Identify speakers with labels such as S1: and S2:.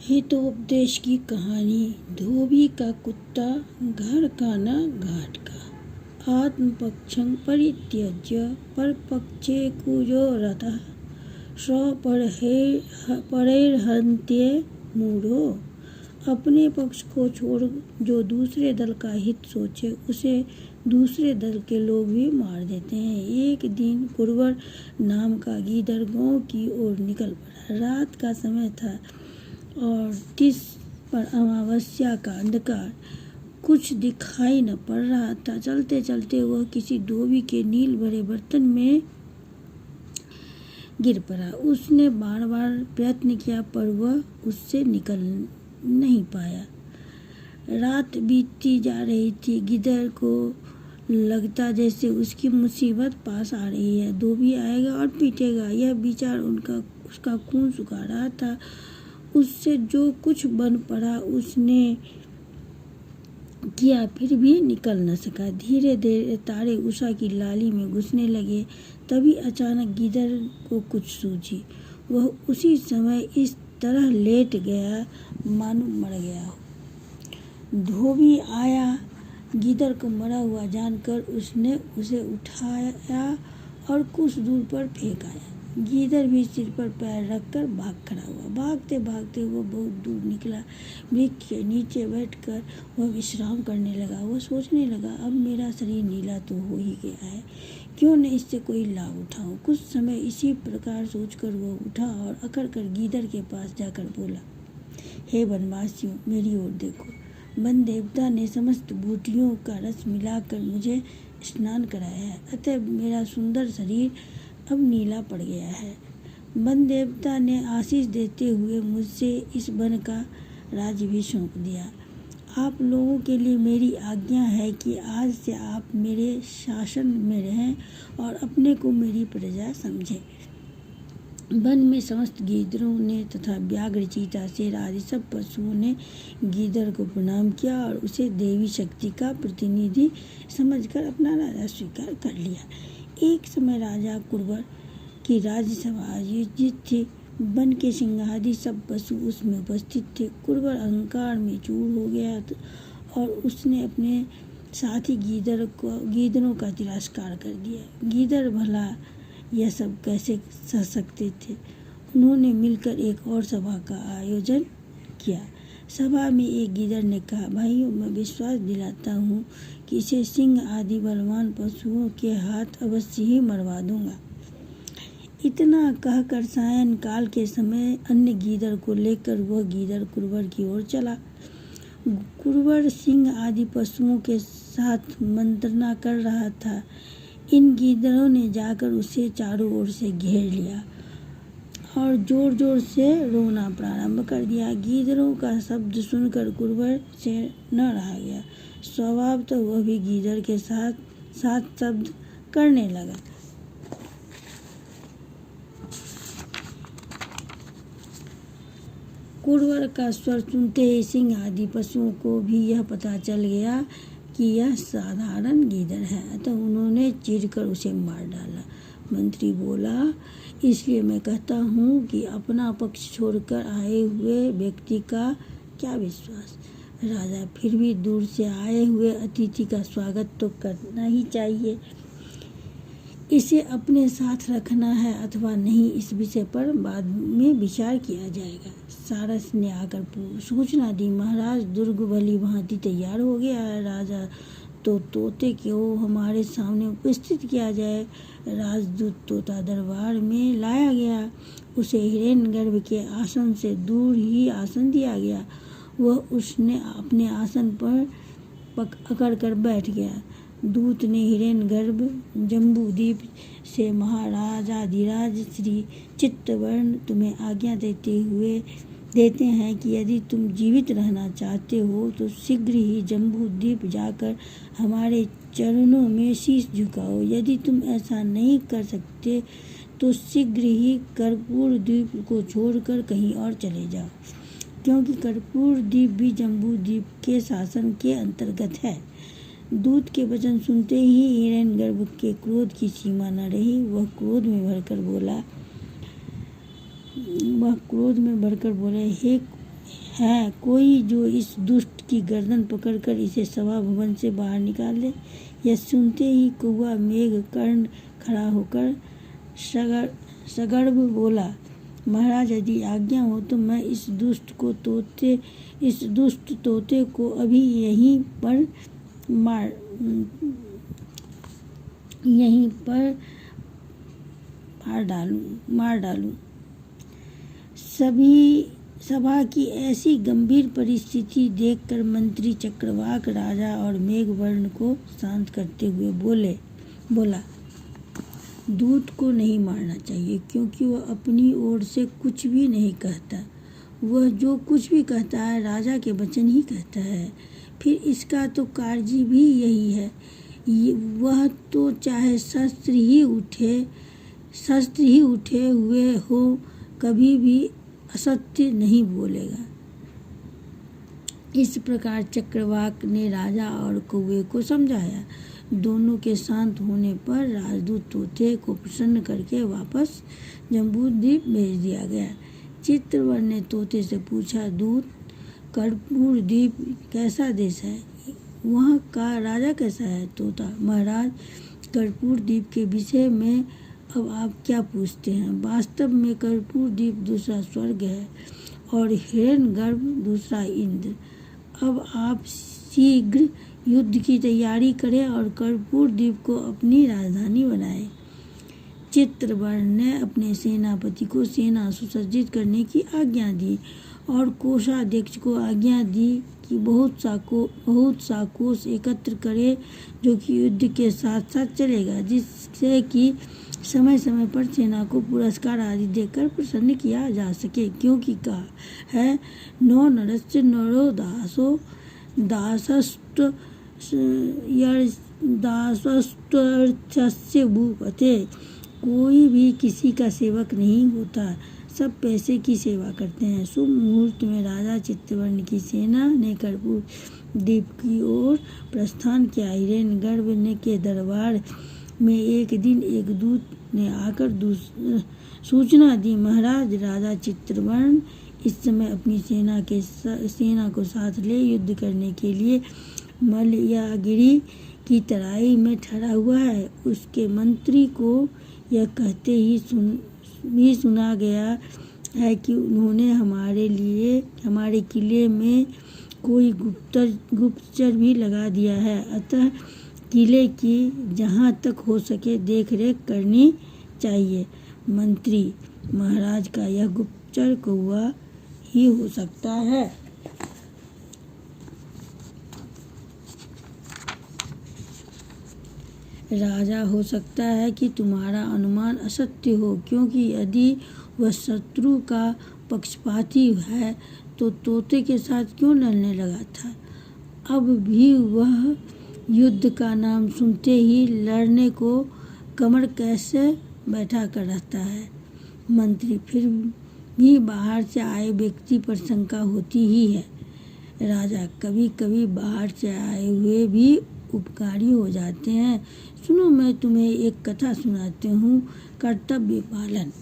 S1: हितोपदेश की कहानी। धोबी का कुत्ता घर का न घाट का। आत्मपक्षं परित्यज्य परपक्षे कुजो रतः स्वपरैर्हन्त्ये मूढ़ो। अपने पक्ष को छोड़ जो दूसरे दल का हित सोचे उसे दूसरे दल के लोग भी मार देते हैं। एक दिन कुरवर नाम का गीदड़ गांव की ओर निकल पड़ा। रात का समय था और 30 पर अमावस्या का अंधकार कुछ दिखाई न पड़ रहा था। चलते चलते वह किसी धोबी के नील भरे बर्तन में गिर पड़ा। उसने बार बार प्रयत्न किया पर वह उससे निकल नहीं पाया। रात बीतती जा रही थी। गिद्ध को लगता जैसे उसकी मुसीबत पास आ रही है। धोबी आएगा और पीटेगा। यह विचार उसका खून सुखा रहा था। उससे जो कुछ बन पड़ा उसने किया, फिर भी निकल न सका। धीरे धीरे तारे उषा की लाली में घुसने लगे। तभी अचानक गिद्ध को कुछ सूझी। वह उसी समय इस तरह लेट गया मानो मर गया हो। धोबी आया। गिद्ध को मरा हुआ जानकर उसने उसे उठाया और कुछ दूर पर फेंक आया। गिद्ध भी सिर पर पैर रखकर भाग खड़ा हुआ। भागते भागते वह बहुत दूर निकला। वृक्ष के नीचे बैठकर वह विश्राम करने लगा। वह सोचने लगा, अब मेरा शरीर नीला तो हो ही गया है, क्यों न इससे कोई लाभ उठाऊं। कुछ समय इसी प्रकार सोचकर वह उठा और अकड़ कर गिद्ध के पास जाकर बोला, हे वनवासियों, मेरी ओर देखो। वन देवता ने समस्त बूटियों का रस मिलाकर मुझे स्नान कराया है, अतः मेरा सुंदर शरीर अब नीला पड़ गया है। वन देवता ने आशीष देते हुए मुझसे इस वन का राज्य भी सौंप दिया। आप लोगों के लिए मेरी आज्ञा है कि आज से आप मेरे शासन में रहें और अपने को मेरी प्रजा समझें। वन में समस्त गिद्धों ने तथा व्याघ्र, चीता, शेर आदि सब पशुओं ने गिद्ध को प्रणाम किया और उसे देवी शक्ति का प्रतिनिधि समझकर अपना राजा स्वीकार कर लिया। एक समय राजा कुरवर की राज्यसभा आयोजित थी। वन के सिंह आदि सब पशु उसमें उपस्थित थे। कुरवर अहंकार में चूर हो गया और उसने अपने साथी गिद्धों का तिरस्कार कर दिया। गिद्ध भला यह सब कैसे सह सकते थे। उन्होंने मिलकर एक और सभा का आयोजन किया। सभा में एक गिद्ध ने कहा, भाइयों, मैं विश्वास दिलाता हूँ कि इसे सिंह आदि बलवान पशुओं के हाथ अवश्य ही मरवा दूंगा। इतना कहकर सायं काल के समय अन्य गिद्ध को लेकर वह गिद्ध कुरवर की ओर चला। कुरवर सिंह आदि पशुओं के साथ मंत्रणा कर रहा था। इन गिद्धों ने जाकर उसे चारों ओर से घेर लिया और जोर जोर से रोना प्रारंभ कर दिया। गिद्धों का शब्द सुनकर कुरवर से न रहा गया। स्वभावतः वह भी गिद्ध के साथ शब्द करने लगा। कुरवर का स्वर सुनते ही सिंह आदि पशुओं को भी यह पता चल गया कि यह साधारण गिद्ध है, अतः उन्होंने चिढ़कर उसे मार डाला। मंत्री बोला, इसलिए मैं कहता हूँ कि अपना पक्ष छोड़कर आए हुए व्यक्ति का क्या विश्वास। राजा, फिर भी दूर से आए हुए अतिथि का स्वागत तो करना ही चाहिए। इसे अपने साथ रखना है अथवा नहीं, इस विषय पर बाद में विचार किया जाएगा। सारस ने आकर सूचना दी, महाराज, दुर्ग भली भांति तैयार हो गया है। राजा तो तोते को हमारे सामने उपस्थित किया जाए। राजदूत तोता दरबार में लाया गया। उसे हिरण्यगर्भ के आसन से दूर ही आसन दिया गया। वह उसने अपने आसन पर अकड़ कर बैठ गया। दूत ने हिरण्यगर्भ जम्बूद्वीप से, महाराजाधिराज श्री चित्तवर्ण, तुम्हें आज्ञा देते हैं कि यदि तुम जीवित रहना चाहते हो तो शीघ्र ही जम्बूद्वीप जाकर हमारे चरणों में शीश झुकाओ। यदि तुम ऐसा नहीं कर सकते तो शीघ्र ही कर्पूर द्वीप को छोड़कर कहीं और चले जाओ, क्योंकि कर्पूर द्वीप भी जम्बूद्वीप के शासन के अंतर्गत है। दूत के वचन सुनते ही हिरण्यगर्भ के क्रोध की सीमा न रही। वह क्रोध में भरकर बोले, है कोई जो इस दुष्ट की गर्दन पकड़कर इसे सभा भवन से बाहर निकाल दे। यह सुनते ही कौआ मेघ कर्ण खड़ा होकर सगर्व बोला, महाराज यदि आज्ञा हो तो मैं इस दुष्ट तोते को अभी यहीं पर मार डालूं। सभा की ऐसी गंभीर परिस्थिति देखकर मंत्री चक्रवाक राजा और मेघवर्ण को शांत करते हुए बोला, दूत को नहीं मारना चाहिए क्योंकि वह अपनी ओर से कुछ भी नहीं कहता। वह जो कुछ भी कहता है राजा के वचन ही कहता है। फिर इसका तो कार्य भी यही है। वह तो चाहे शस्त्र ही उठे हुए हो कभी भी असत्य नहीं बोलेगा। इस प्रकार चक्रवाक ने राजा और कौवे को समझाया। दोनों के शांत होने पर राजदूत तोते को प्रसन्न करके वापस जम्बूद्वीप भेज दिया गया। चित्रवर्ण ने तोते से पूछा, दूत, कर्पूर द्वीप कैसा देश है? वहाँ का राजा कैसा है? तोता, महाराज, कर्पूर द्वीप के विषय में अब आप क्या पूछते हैं? वास्तव में कर्पूर द्वीप दूसरा स्वर्ग है और हिरण्यगर्भ दूसरा इंद्र। अब आप शीघ्र युद्ध की तैयारी करें और कर्पूर द्वीप को अपनी राजधानी बनाएं। चित्रवर्ण ने अपने सेनापति को सेना सुसज्जित करने की आज्ञा दी और कोषाध्यक्ष को आज्ञा दी कि बहुत सा कोष एकत्र करे जो कि युद्ध के साथ साथ चलेगा, जिससे कि समय समय पर सेना को पुरस्कार आदि देकर प्रसन्न किया जा सके। क्योंकि कहा है, नो नरस्य नरो दासो दासस्तर्थस्य भूपते। कोई भी किसी का सेवक नहीं होता, सब पैसे की सेवा करते हैं। शुभ मुहूर्त में राजा चित्रवर्ण की सेना ने कर्पूर द्वीप की ओर प्रस्थान किया। हिरण्यगर्भ के दरबार में एक दिन एक दूत ने आकर सूचना दी, महाराज, राजा चित्रवर्ण इस समय अपनी सेना को साथ ले युद्ध करने के लिए मलयागिरी की तराई में ठहरा हुआ है। उसके मंत्री को यह कहते ही सुना गया है कि उन्होंने हमारे किले में कोई गुप्तचर भी लगा दिया है। अतः किले की जहाँ तक हो सके देखरेख करनी चाहिए। मंत्री, महाराज का यह गुप्तचर कौवा ही हो सकता है। राजा, हो सकता है कि तुम्हारा अनुमान असत्य हो, क्योंकि यदि वह शत्रु का पक्षपाती है तो तोते के साथ क्यों लड़ने लगा था? अब भी वह युद्ध का नाम सुनते ही लड़ने को कमर कैसे बैठा कर रहता है? मंत्री, फिर भी बाहर से आए व्यक्ति पर शंका होती ही है। राजा, कभी कभी बाहर से आए हुए भी उपकारी हो जाते हैं। सुनो, मैं तुम्हें एक कथा सुनाती हूँ, कर्तव्य पालन।